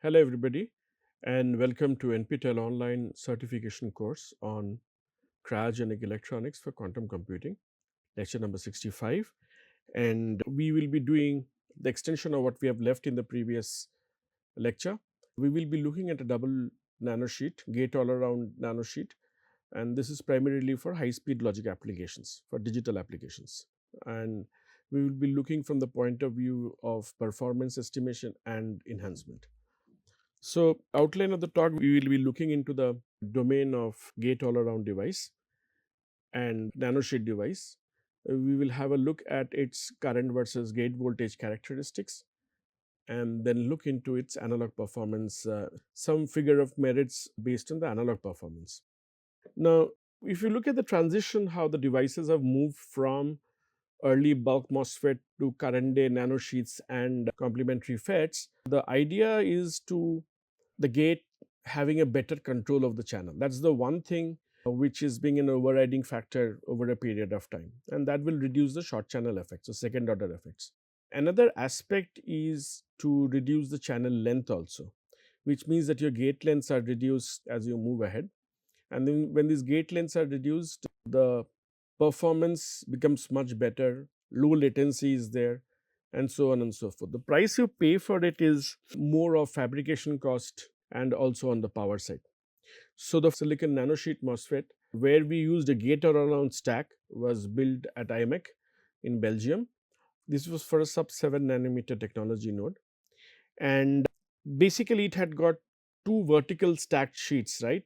Hello everybody and welcome to NPTEL online certification course on cryogenic electronics for quantum computing, lecture number 65, and we will be doing the extension of what we have left in the previous lecture. We will be looking at a double nanosheet, gate all around nanosheet, and this is primarily for high speed logic applications, for digital applications, and we will be looking from the point of view of performance estimation and enhancement. So, outline of the talk, we will be looking into the domain of gate all around device and nanosheet device. We will have a look at its current versus gate voltage characteristics and then look into its analog performance, some figure of merits based on the analog performance. Now, if you look at the transition, how the devices have moved from early bulk MOSFET to current day nanosheets and complementary FETs, the idea is to the gate having a better control of the channel. That's the one thing which is being an overriding factor over a period of time, and that will reduce the short channel effects, so second order effects. Another aspect is to reduce the channel length also, which means that your gate lengths are reduced as you move ahead. And then when these gate lengths are reduced, the performance becomes much better, low latency is there, and so on and so forth. The price you pay for it is more of fabrication cost and also on the power side. So the silicon nanosheet MOSFET, where we used a gate all around stack, was built at IMEC in Belgium. This was for a sub 7 nanometer technology node, and basically it had got two vertical stacked sheets, right?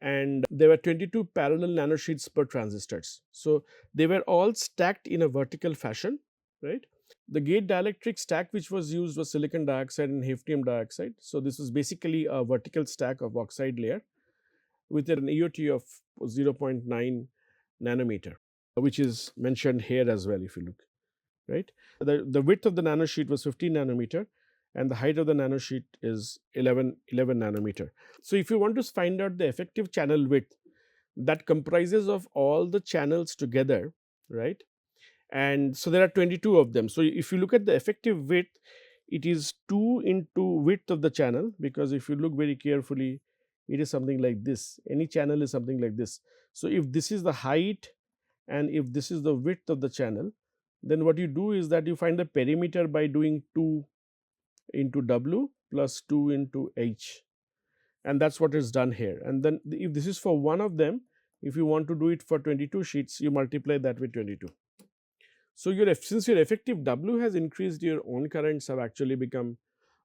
And there were 22 parallel nanosheets per transistors. So they were all stacked in a vertical fashion, right? The gate dielectric stack which was used was silicon dioxide and hafnium dioxide. So this was basically a vertical stack of oxide layer with an EOT of 0.9 nanometer, which is mentioned here as well if you look, right? The width of the nanosheet was 15 nanometer and the height of the nanosheet is 11 nanometer. So if you want to find out the effective channel width that comprises of all the channels together, right? And so there are 22 of them. So if you look at the effective width, it is 2 into width of the channel, because if you look very carefully, it is something like this. Any channel is something like this. So if this is the height and if this is the width of the channel, then what you do is that you find the perimeter by doing 2 into W plus 2 into H, and that is what is done here. And then if this is for one of them, if you want to do it for 22 sheets, you multiply that with 22. So since your effective W has increased, your own currents have actually become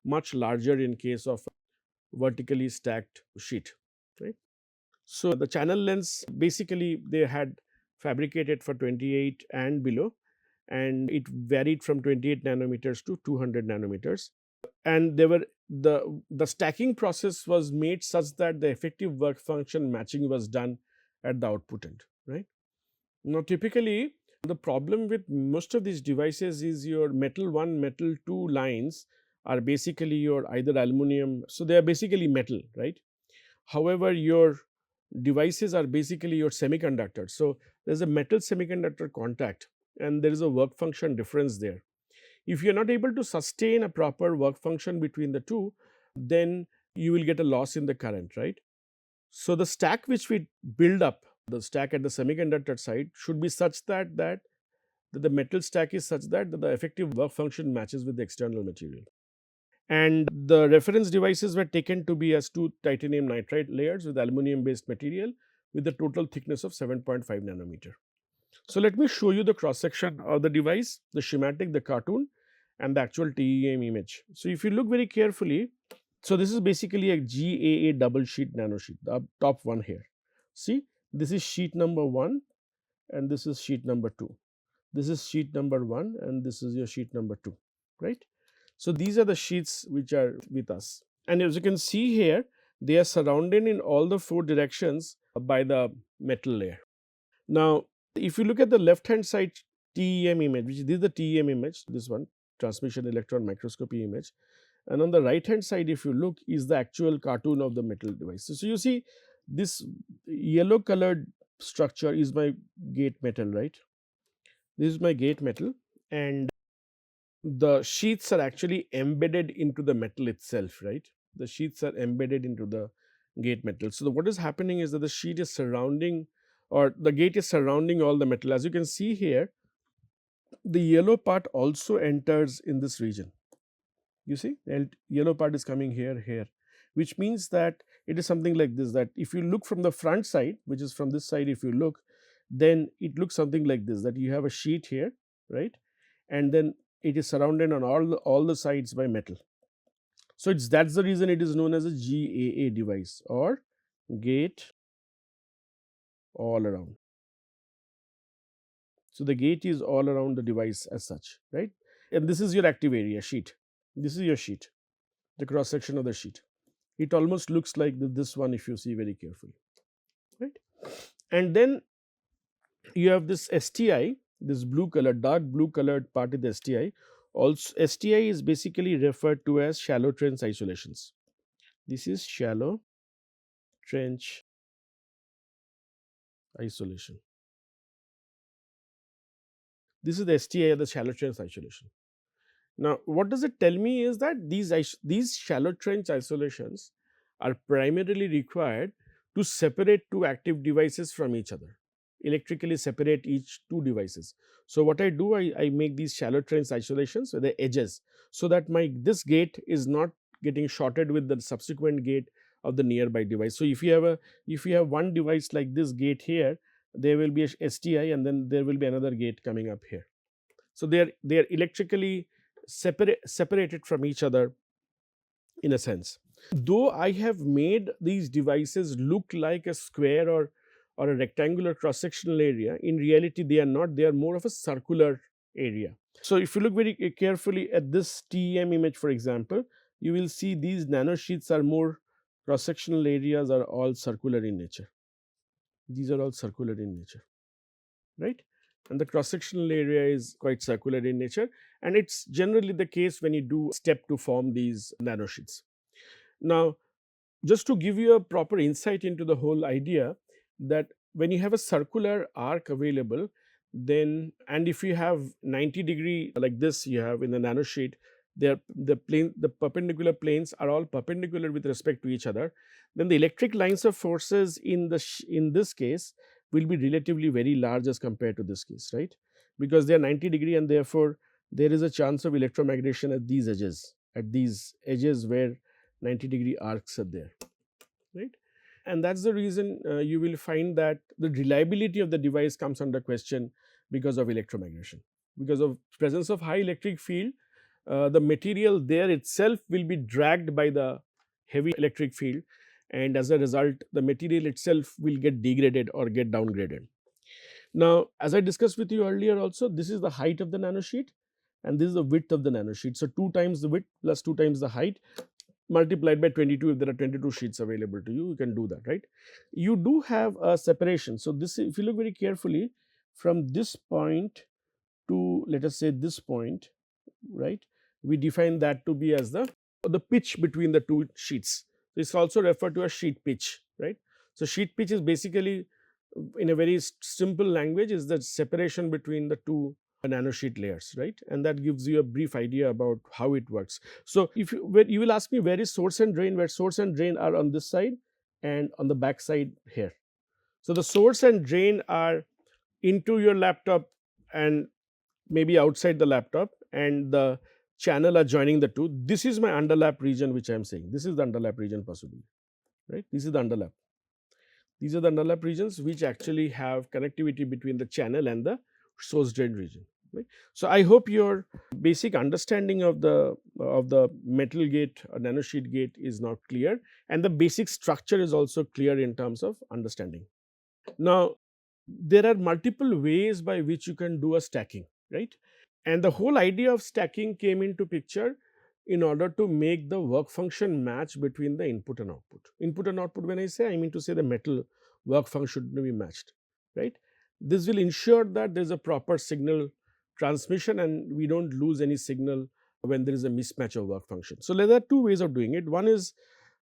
much larger in case of vertically stacked sheet, right? So the channel lengths, basically they had fabricated for 28 and below, and it varied from 28 nanometers to 200 nanometers. And they were the stacking process was made such that the effective work function matching was done at the output end, right? Now typically the problem with most of these devices is your metal 1, metal 2 lines are basically your either aluminum, so they are basically metal, right? However, your devices are basically your semiconductors. So there's a metal semiconductor contact and there is a work function difference there. If you are not able to sustain a proper work function between the two, then you will get a loss in the current, right? So the stack which we build up, the stack at the semiconductor side, should be such that the metal stack is such that the effective work function matches with the external material. And the reference devices were taken to be as two titanium nitride layers with aluminum based material with a total thickness of 7.5 nanometer. So let me show you the cross section of the device, the schematic, the cartoon, and the actual TEM image. So if you look very carefully, so this is basically a GAA double sheet nanosheet, the top one here. See, this is sheet number 1 and this is sheet number 2. This is sheet number 1 and this is your sheet number 2, right? So these are the sheets which are with us. And as you can see here, they are surrounded in all the 4 directions by the metal layer. Now, if you look at the left hand side TEM image, which this is the TEM image, this one, transmission electron microscopy image, and on the right hand side if you look is the actual cartoon of the metal device. So you see this yellow colored structure is my gate metal, right? This is my gate metal, and the sheaths are actually embedded into the metal itself, right? The sheets are embedded into the gate metal. So what is happening is that the sheet is surrounding, or the gate is surrounding all the metal. As you can see here, the yellow part also enters in this region. You see, the yellow part is coming here, which means that it is something like this, that if you look from the front side, which is from this side, if you look, then it looks something like this, that you have a sheet here, right, and then it is surrounded on all the sides by metal. So that's the reason it is known as a GAA device, or gate all around. So the gate is all around the device as such, right? And this is your active area sheet. This is your sheet, the cross section of the sheet. It almost looks like this one if you see very carefully, right? And then you have this STI, this blue color, dark blue colored part is the STI. Also, STI is basically referred to as shallow trench isolations. This is shallow trench isolation. This is the STI, the shallow trench isolation. Now, what does it tell me is that these shallow trench isolations are primarily required to separate two active devices from each other, electrically separate each two devices. So, what I do, I make these shallow trench isolations with the edges, so that this gate is not getting shorted with the subsequent gate of the nearby device. So, if you have one device like this gate here, there will be a STI, and then there will be another gate coming up here. So, they are electrically separated from each other in a sense. Though I have made these devices look like a square or a rectangular cross sectional area, in reality they are not. They are more of a circular area. So if you look very carefully at this TEM image, for example, you will see these nanosheets are more, cross sectional areas are all circular in nature. These are all circular in nature, right? And the cross sectional area is quite circular in nature, and it's generally the case when you do step to form these nanosheets. Now, just to give you a proper insight into the whole idea, that when you have a circular arc available, then, and if you have 90-degree like this, you have in the nanosheet, the perpendicular planes are all perpendicular with respect to each other, then the electric lines of forces in in this case will be relatively very large as compared to this case, right? Because they are 90-degree, and therefore there is a chance of electromigration at these edges where 90-degree arcs are there, right? And that's the reason you will find that the reliability of the device comes under question because of electromigration. Because of presence of high electric field, the material there itself will be dragged by the heavy electric field, and as a result the material itself will get degraded or get downgraded. Now, as I discussed with you earlier also, this is the height of the nanosheet and this is the width of the nanosheet. So 2 times the width plus 2 times the height multiplied by 22. If there are 22 sheets available to you, you can do that, right? You do have a separation. So this, if you look very carefully, from this point to, let us say, this point, right, we define that to be as the pitch between the two sheets. It's also referred to as sheet pitch, right? So sheet pitch is basically, in a very simple language, is the separation between the two nanosheet layers, right? And that gives you a brief idea about how it works. So if you will ask me, where is source and drain? Where source and drain are on this side and on the back side here. So the source and drain are into your laptop and maybe outside the laptop, and the channel are joining the two. This is my underlap region, which I am saying. This is the underlap region possibly, right? This is the underlap. These are the underlap regions which actually have connectivity between the channel and the source drain region, right? So I hope your basic understanding of the metal gate or nanosheet gate is now clear, and the basic structure is also clear in terms of understanding. Now, there are multiple ways by which you can do a stacking, right? And the whole idea of stacking came into picture in order to make the work function match between the input and output. Input and output, when I say, I mean to say the metal work function should be matched, right? This will ensure that there is a proper signal transmission and we don't lose any signal when there is a mismatch of work function. So, there are two ways of doing it. One is,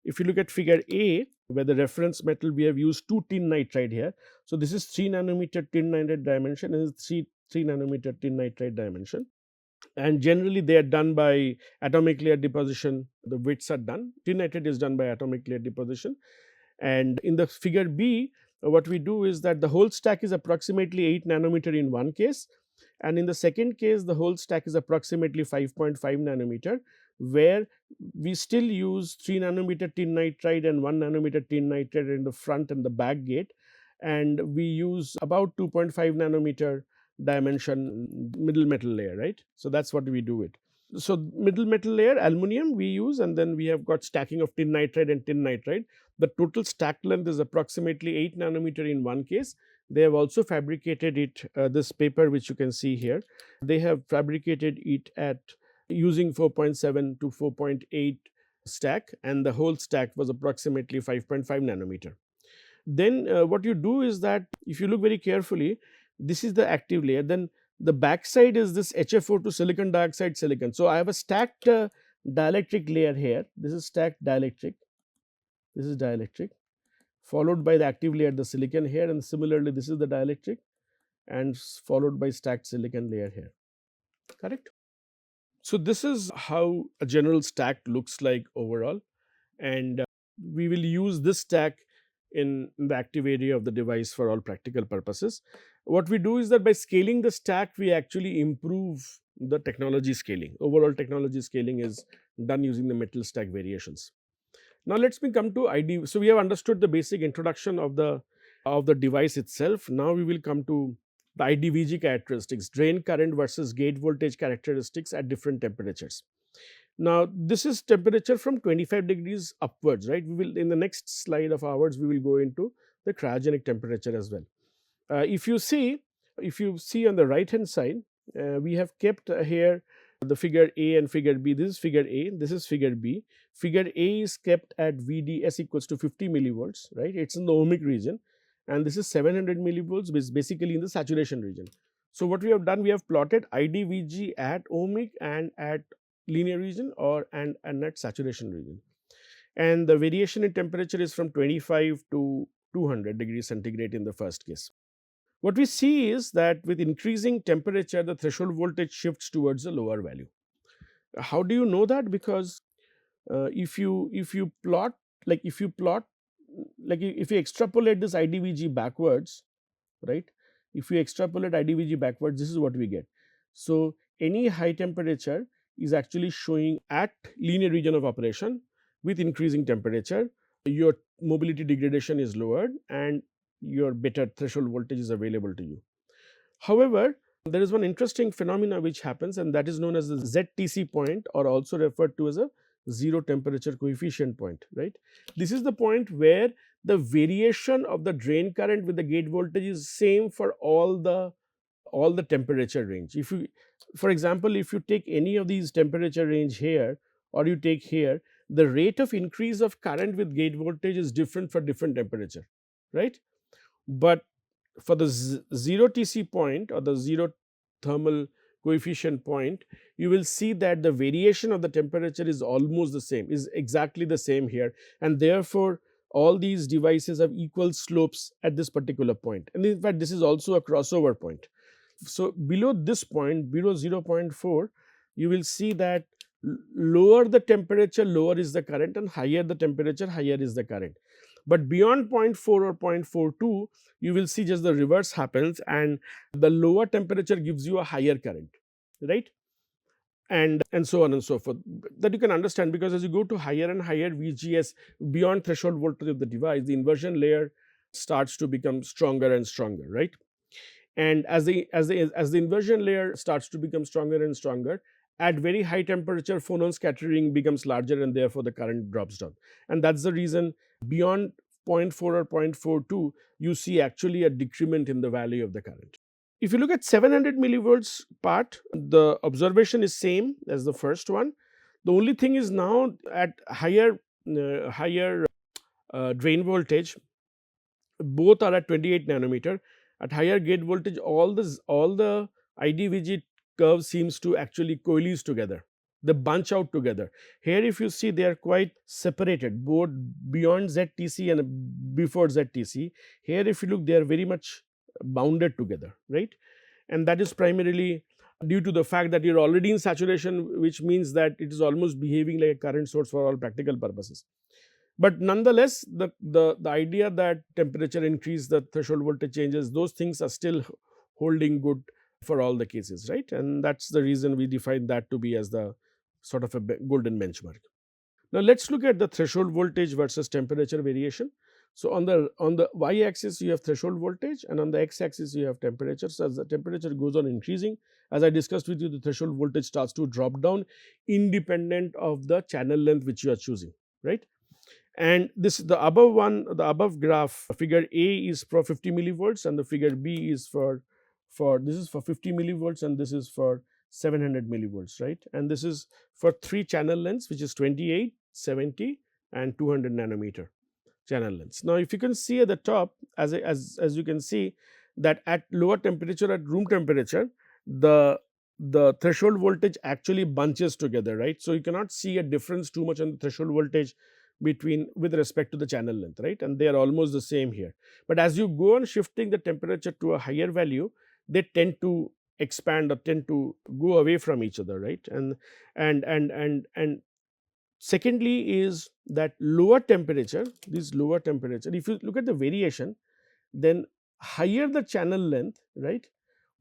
if you look at figure A, where the reference metal, we have used 2 tin nitride here. So, this is 3 nanometer tin nitride dimension and this is 3 nanometer tin nitride dimension. and generally they are done by atomic layer deposition. The widths are done. Tin nitride is done by atomic layer deposition. And in the figure B, what we do is that the whole stack is approximately 8 nanometer in one case, and in the second case the whole stack is approximately 5.5 nanometer, where we still use 3 nanometer tin nitride and 1 nanometer tin nitride in the front and the back gate, and we use about 2.5 nanometer dimension middle metal layer, right. So that's what we do it. So middle metal layer aluminum we use, and then we have got stacking of tin nitride and tin nitride. The total stack length is approximately 8 nanometer in one case. They have also fabricated it, this paper which you can see here, they have fabricated it at using 4.7 to 4.8 stack, and the whole stack was approximately 5.5 nanometer. Then what you do is that if you look very carefully, this is the active layer, then the back side is this HFO to silicon dioxide silicon. So I have a stacked dielectric layer here. This is stacked dielectric, this is dielectric, followed by the active layer, the silicon here, and similarly this is the dielectric, and followed by stacked silicon layer here, correct. So this is how a general stack looks like overall, and we will use this stack in the active area of the device for all practical purposes. What we do is that by scaling the stack, we actually improve the technology scaling. Overall technology scaling is done using the metal stack variations. Now let's come to ID. So we have understood the basic introduction of the device itself. Now we will come to the IDVG characteristics, drain current versus gate voltage characteristics at different temperatures. Now this is temperature from 25 degrees upwards, right. We will, in the next slide of ours, we will go into the cryogenic temperature as well. If you see on the right hand side, we have kept here the figure A and figure B. This is figure A, this is figure B. Figure A is kept at VDS equals to 50 millivolts, right. It is in the ohmic region, and this is 700 millivolts, which is basically in the saturation region. So what we have done, we have plotted IDVG at ohmic and at linear region, or and at saturation region, and the variation in temperature is from 25 to 200 degrees centigrade in the first case. What we see is that with increasing temperature, the threshold voltage shifts towards a lower value. How do you know that? Because if you plot if you extrapolate this IDVG backwards, right? If you extrapolate IDVG backwards, this is what we get. So any high temperature is actually showing at linear region of operation. With increasing temperature, your mobility degradation is lowered and your better threshold voltage is available to you. However, there is one interesting phenomena which happens, and that is known as the ZTC point, or also referred to as a zero temperature coefficient point, right. This is the point where the variation of the drain current with the gate voltage is same for all the temperature range. If you, for example, if you take any of these temperature range here, or you take here, the rate of increase of current with gate voltage is different for different temperature, right. But for the zero TC point, or the zero thermal coefficient point, you will see that the variation of the temperature is almost the same, is exactly the same here, and therefore all these devices have equal slopes at this particular point, and in fact this is also a crossover point. So below this point, below 0.4, you will see that lower the temperature, lower is the current, and higher the temperature, higher is the current. But beyond 0.4 or 0.42, you will see just the reverse happens, and the lower temperature gives you a higher current, right, and so on and so forth. That you can understand, because as you go to higher and higher VGS, beyond threshold voltage of the device, the inversion layer starts to become stronger and stronger, right. And as the inversion layer starts to become stronger and stronger, at very high temperature, phonon scattering becomes larger, and therefore the current drops down. And that's the reason beyond 0.4 or 0.42, you see actually a decrement in the value of the current. If you look at 700 millivolts part, the observation is same as the first one. The only thing is, now at higher drain voltage, both are at 28 nanometer. At higher gate voltage, all the IDVG curve seems to actually coalesce together. They bunch out together. Here if you see, they are quite separated, both beyond ZTC and before ZTC. Here if you look, they are very much bounded together, right. And that is primarily due to the fact that you're already in saturation, which means that it is almost behaving like a current source for all practical purposes. But nonetheless, the idea that temperature increase, the threshold voltage changes, those things are still holding good for all the cases, right? And that's the reason we define that to be as the sort of a golden benchmark. Now let's look at the threshold voltage versus temperature variation. So on the y-axis you have threshold voltage, and on the x-axis you have temperature. So as the temperature goes on increasing, as I discussed with you, the threshold voltage starts to drop down independent of the channel length which you are choosing, right? And this, the above one, the above graph, figure A is for 50 millivolts, and the figure B is for this is for 50 millivolts, and this is for 700 millivolts, right? And this is for three channel lengths, which is 28, 70 and 200 nanometer channel lengths. Now if you can see at the top, as you can see, that at lower temperature, at room temperature, the threshold voltage actually bunches together, right? So you cannot see a difference too much on the threshold voltage between with respect to the channel length, right? And they are almost the same here. But as you go on shifting the temperature to a higher value, they tend to expand or tend to go away from each other, right? And secondly is that lower temperature, this lower temperature, if you look at the variation, then higher the channel length, right,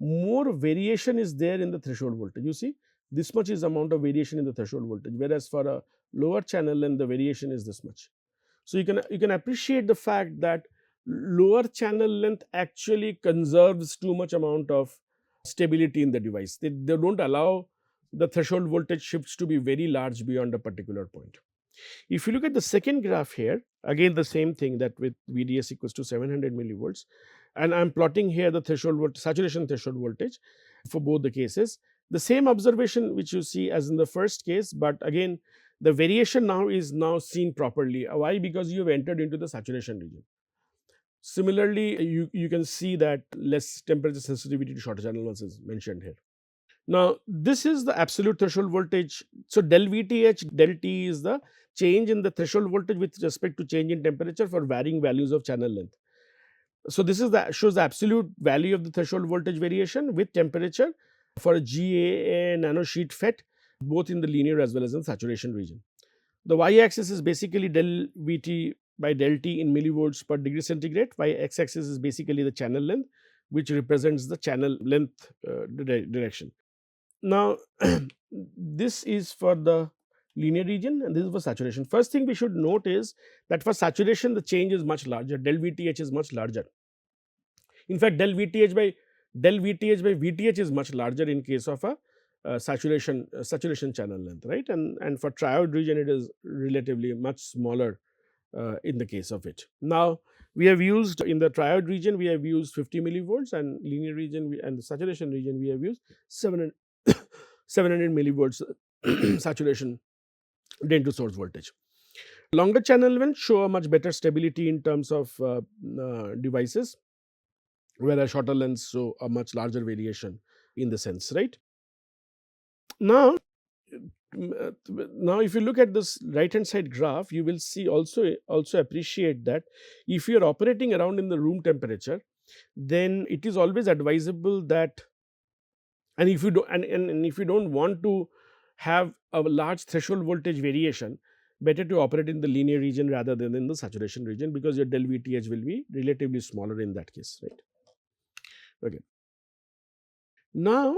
more variation is there in the threshold voltage. You see, this much is amount of variation in the threshold voltage, whereas for a lower channel length the variation is this much. So you can appreciate the fact that lower channel length actually conserves too much amount of stability in the device. They don't allow the threshold voltage shifts to be very large beyond a particular point. If you look at the second graph here, again the same thing, that with VDS equals to 700 millivolts, and I'm plotting here the threshold voltage, saturation threshold voltage for both the cases. The same observation which you see as in the first case, but again the variation now is now seen properly. Why? Because you have entered into the saturation region. Similarly, you can see that less temperature sensitivity to shorter channel ones is mentioned here. Now, this is the absolute threshold voltage. So, del VTH, del T is the change in the threshold voltage with respect to change in temperature for varying values of channel length. So, this is the shows the absolute value of the threshold voltage variation with temperature for a GAA nanosheet FET, both in the linear as well as in saturation region. The y-axis is basically del Vt by del T in millivolts per degree centigrade. Y-axis is basically the channel length, which represents the channel length direction. Now, this is for the linear region and this is for saturation. First thing we should note is that for saturation the change is much larger, del VTH is much larger. In fact, del VTH by VTH is much larger in case of a saturation channel length, right? And for triode region it is relatively much smaller in the case of it. Now, we have used in the triode region we have used 50 millivolts, and linear region and the saturation region we have used 700 millivolts saturation drain to source voltage. Longer channel lengths show a much better stability in terms of devices, whereas shorter lengths show a much larger variation in the sense, right? Now, now if you look at this right hand side graph, you will see also appreciate that if you are operating around in the room temperature, then it is always advisable that, and if you do and if you don't want to have a large threshold voltage variation, better to operate in the linear region rather than in the saturation region, because your del VTH will be relatively smaller in that case, right? Okay. Now,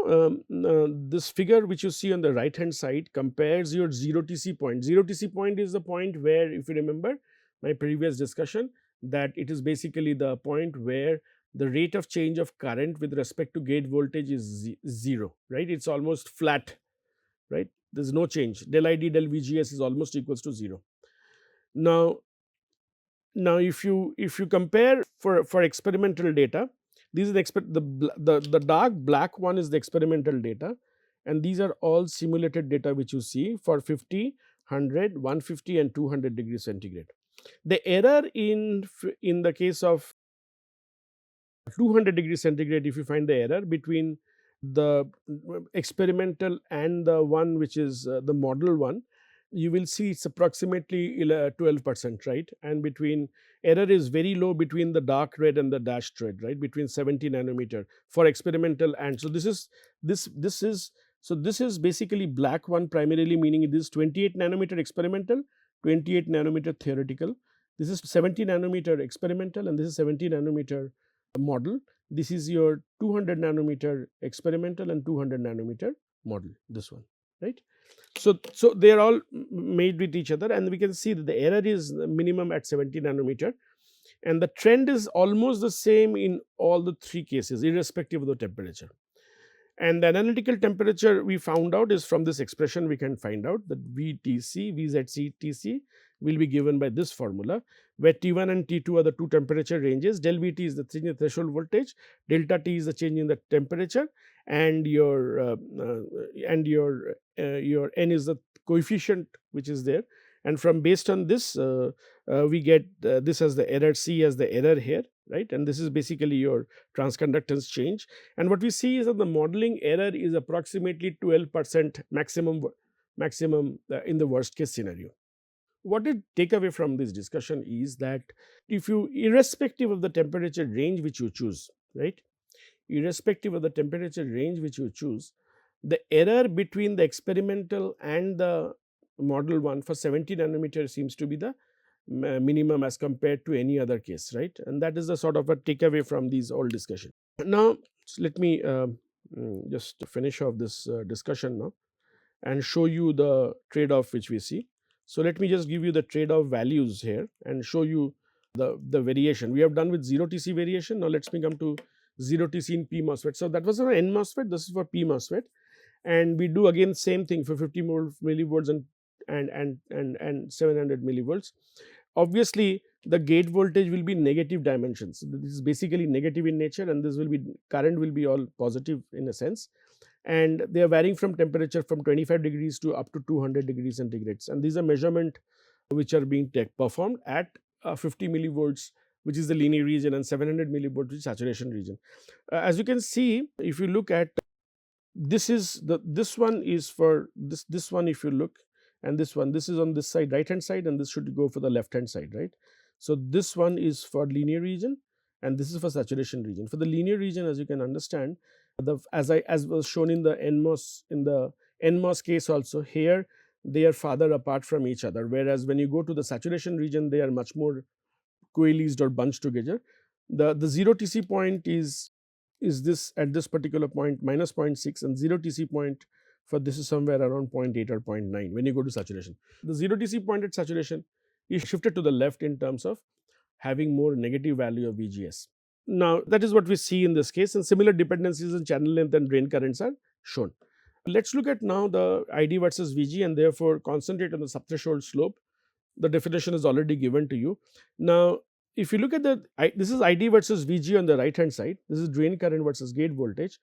this figure which you see on the right hand side compares your 0 TC point. 0 TC point is the point where, if you remember my previous discussion, that it is basically the point where the rate of change of current with respect to gate voltage is 0, right? It's almost flat, right? There's no change. Del ID, del VGS is almost equals to 0. Now, if you compare for experimental data, these are the dark black one is the experimental data, and these are all simulated data which you see for 50, 100, 150 and 200 degrees centigrade. The error in the case of 200 degrees centigrade, if you find the error between the experimental and the one which is the model one, you will see it's approximately 12%, right? And between error is very low between the dark red and the dashed red, right? Between 70 nanometer for experimental. And so this is so this is basically black one primarily, meaning it is 28 nanometer experimental, 28 nanometer theoretical. This is 70 nanometer experimental, and this is 70 nanometer model. This is your 200 nanometer experimental and 200 nanometer model, this one, right? So they are all made with each other, and we can see that the error is minimum at 70 nanometer, and the trend is almost the same in all the three cases irrespective of the temperature. And the analytical temperature we found out is from this expression. We can find out that VTC, VZC, will be given by this formula, where T1 and T2 are the two temperature ranges. Del Vt is the change in the threshold voltage, delta T is the change in the temperature, and your N is the coefficient which is there. And from based on this, we get this as the error, C as the error here, right? And this is basically your transconductance change. And what we see is that the modeling error is approximately 12% maximum in the worst case scenario. What did take away from this discussion is that if you, irrespective of the temperature range which you choose, right, irrespective of the temperature range which you choose, the error between the experimental and the model one for 70 nanometer seems to be the minimum as compared to any other case, right? And that is the sort of a takeaway from these all discussion. Now, let me just finish off this discussion now and show you the trade-off which we see. So, let me just give you the trade-off values here and show you the variation. We have done with 0 TC variation. Now, let me come to 0 TC in P MOSFET. So, that was for N MOSFET, this is for P MOSFET, and we do again same thing for 50 millivolts and 700 millivolts. Obviously, the gate voltage will be negative dimensions. So, this is basically negative in nature, and this will be current will be all positive in a sense, and they are varying from temperature from 25 degrees to up to 200 degrees centigrades, and these are measurement which are being performed at 50 millivolts, which is the linear region, and 700 millivolts, which is saturation region. As you can see, if you look at this one is for this one, if you look, and this is on this side, right hand side, and this should go for the left hand side, right? So this one is for linear region, and this is for saturation region. For the linear region, as you can understand, as was shown in the NMOS case also, here they are farther apart from each other, whereas when you go to the saturation region, they are much more coalesced or bunched together. The 0 TC point is this at this particular point minus 0.6, and 0 TC point for this is somewhere around 0.8 or 0.9 when you go to saturation. The 0 TC point at saturation is shifted to the left in terms of having more negative value of VGS. Now, that is what we see in this case, and similar dependencies in channel length and drain currents are shown. Let us look at now the ID versus VG, and therefore concentrate on the subthreshold slope. The definition is already given to you. Now, if you look at this is ID versus VG on the right hand side, this is drain current versus gate voltage,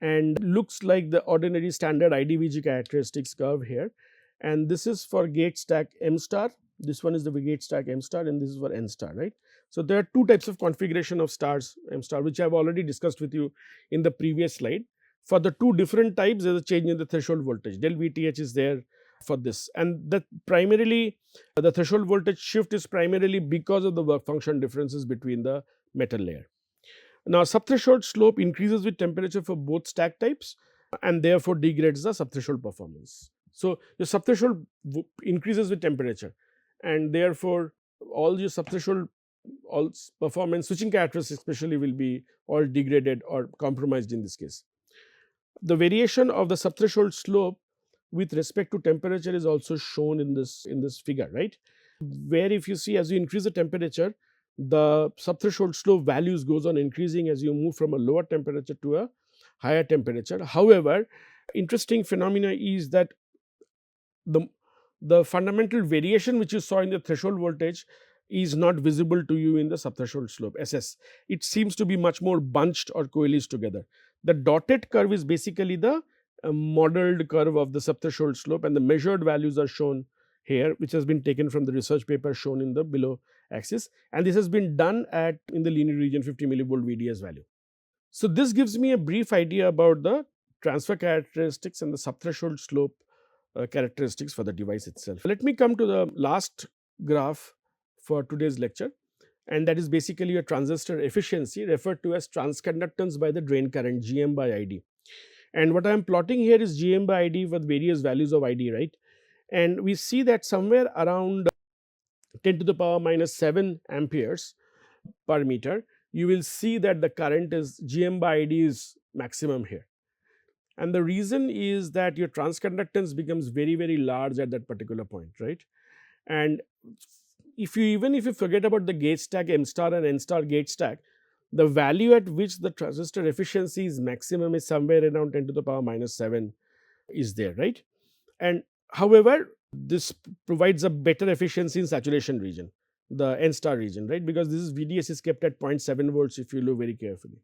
and looks like the ordinary standard ID VG characteristics curve here, and this is for gate stack M star, this one is the gate stack M star, and this is for N star, right. So, there are two types of configuration of stars M star, which I have already discussed with you in the previous slide. For the two different types, there is a change in the threshold voltage, del VTH is there for this, and that primarily the threshold voltage shift is primarily because of the work function differences between the metal layer. Now, subthreshold slope increases with temperature for both stack types, and therefore degrades the subthreshold performance. So, your subthreshold increases with temperature, and therefore all your subthreshold all performance switching characteristics especially will be all degraded or compromised in this case. The variation of the subthreshold slope with respect to temperature is also shown in this figure, right, where if you see as you increase the temperature, the subthreshold slope values goes on increasing as you move from a lower temperature to a higher temperature. However, interesting phenomena is that the fundamental variation which you saw in the threshold voltage is not visible to you in the subthreshold slope SS. It seems to be much more bunched or coalesced together. The dotted curve is basically the modeled curve of the subthreshold slope, and the measured values are shown here, which has been taken from the research paper shown in the below axis, and this has been done at in the linear region 50 millivolt VDS value. So, this gives me a brief idea about the transfer characteristics and the subthreshold slope characteristics for the device itself. Let me come to the last graph for today's lecture, and that is basically a transistor efficiency referred to as transconductance by the drain current, GM by ID. And what I am plotting here is GM by ID with various values of ID, right? And we see that somewhere around 10 to the power minus 7 amperes per meter, you will see that the current is GM by ID is maximum here. And the reason is that your transconductance becomes very, very large at that particular point, right? And even if you forget about the gate stack, M star and N star gate stack, the value at which the transistor efficiency is maximum is somewhere around 10 to the power minus 7 is there, right? And however, this provides a better efficiency in saturation region, the N star region, right? Because this is VDS is kept at 0.7 volts if you look very carefully.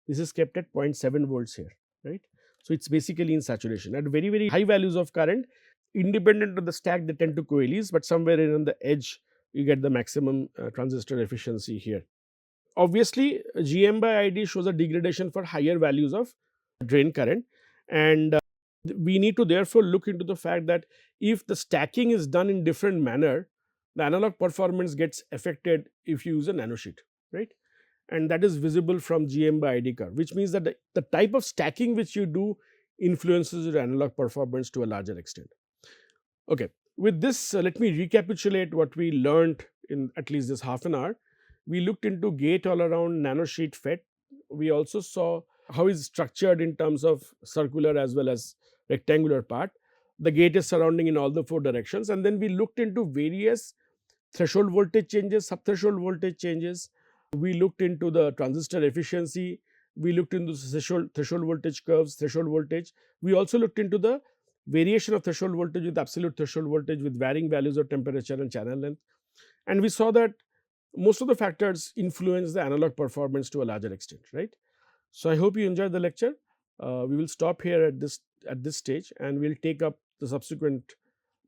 This is kept at 0.7 volts here, right? So it's basically in saturation. At very, very high values of current, independent of the stack, they tend to coalesce, but somewhere in the edge, you get the maximum transistor efficiency here. Obviously, GM by ID shows a degradation for higher values of drain current, and we need to therefore look into the fact that if the stacking is done in different manner, the analog performance gets affected if you use a nanosheet, right? And that is visible from GM by ID curve, which means that the type of stacking which you do influences your analog performance to a larger extent. Okay, with this, let me recapitulate what we learned in at least this half an hour. We looked into gate all around nanosheet FET. We also saw how it's structured in terms of circular as well as rectangular part. The gate is surrounding in all the four directions, and then we looked into various threshold voltage changes, subthreshold voltage changes. We looked into the transistor efficiency. We looked into threshold voltage curves, threshold voltage. We also looked into the variation of threshold voltage with absolute threshold voltage with varying values of temperature and channel length. And we saw that most of the factors influence the analog performance to a larger extent, right? So I hope you enjoyed the lecture. We will stop here at this stage, and we'll take up the subsequent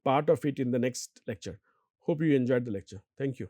part of it in the next lecture. Hope you enjoyed the lecture. Thank you.